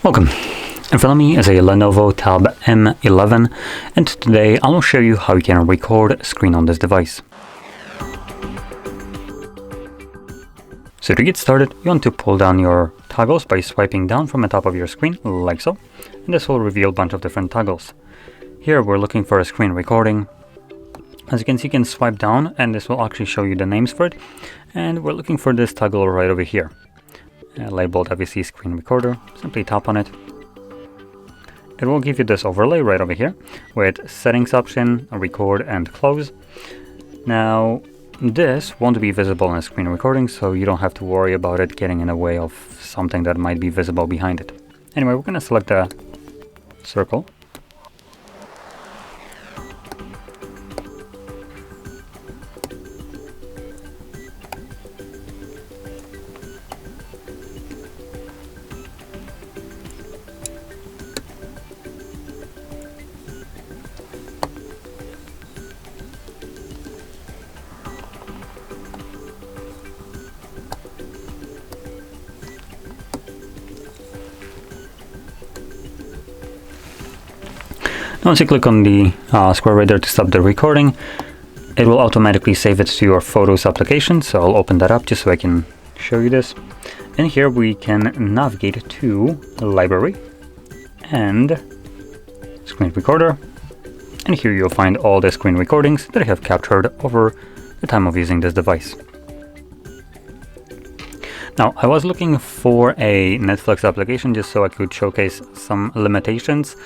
Welcome. In front of me is a LENOVO Tab M11, and today I will show you how you can record screen on this device. So to get started, you want to pull down your toggles by swiping down from the top of your screen, like so, and this will reveal a bunch of different toggles. Here we're looking for a screen recording. As you can see, you can swipe down and this will actually show you the names for it, and we're looking for this toggle right over here. Labeled obviously screen recorder. Simply tap on it. It will give you this overlay right over here with settings option, record and close. Now this won't be visible in a screen recording, so you don't have to worry about it getting in the way of something that might be visible behind it. Anyway, we're going to select the circle. Once you click on the square right there to stop the recording, it will automatically save it to your Photos application. So I'll open that up just so I can show you this. And here we can navigate to Library and Screen Recorder. And here you'll find all the screen recordings that I have captured over the time of using this device. Now, I was looking for a Netflix application just so I could showcase some limitations.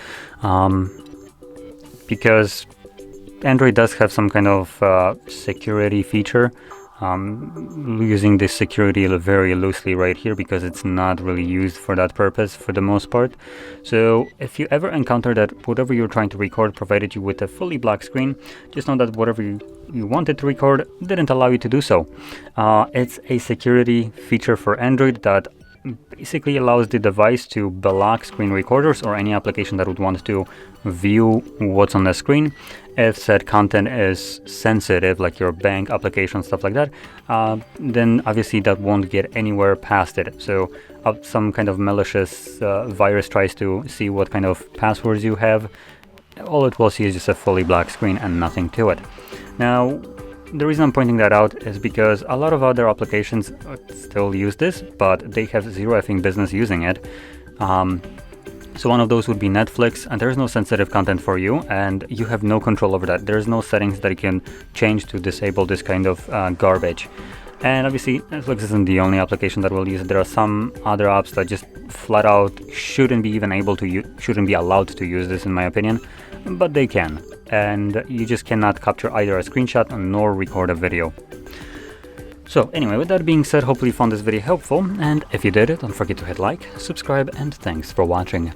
Because Android does have some kind of security feature, using this security very loosely right here because it's not really used for that purpose for the most part. So if you ever encounter that whatever you're trying to record provided you with a fully black screen, just know that whatever you wanted to record didn't allow you to do so. It's a security feature for Android that basically allows the device to block screen recorders or any application that would want to view what's on the screen. If said content is sensitive, like your bank application, stuff like that, then obviously that won't get anywhere past it. So some kind of malicious virus tries to see what kind of passwords you have. All it will see is just a fully black screen and nothing to it. Now, the reason I'm pointing that out is because a lot of other applications still use this, but they have zero effing business using it. So one of those would be Netflix, and there's no sensitive content for you, and you have no control over that. There's no settings that you can change to disable this kind of garbage. And obviously, Netflix isn't the only application that will use it. There are some other apps that just flat out shouldn't be allowed to use this, in my opinion, but they can. And you just cannot capture either a screenshot nor record a video. So anyway, with that being said, hopefully you found this video helpful, and if you did, don't forget to hit like, subscribe, and thanks for watching.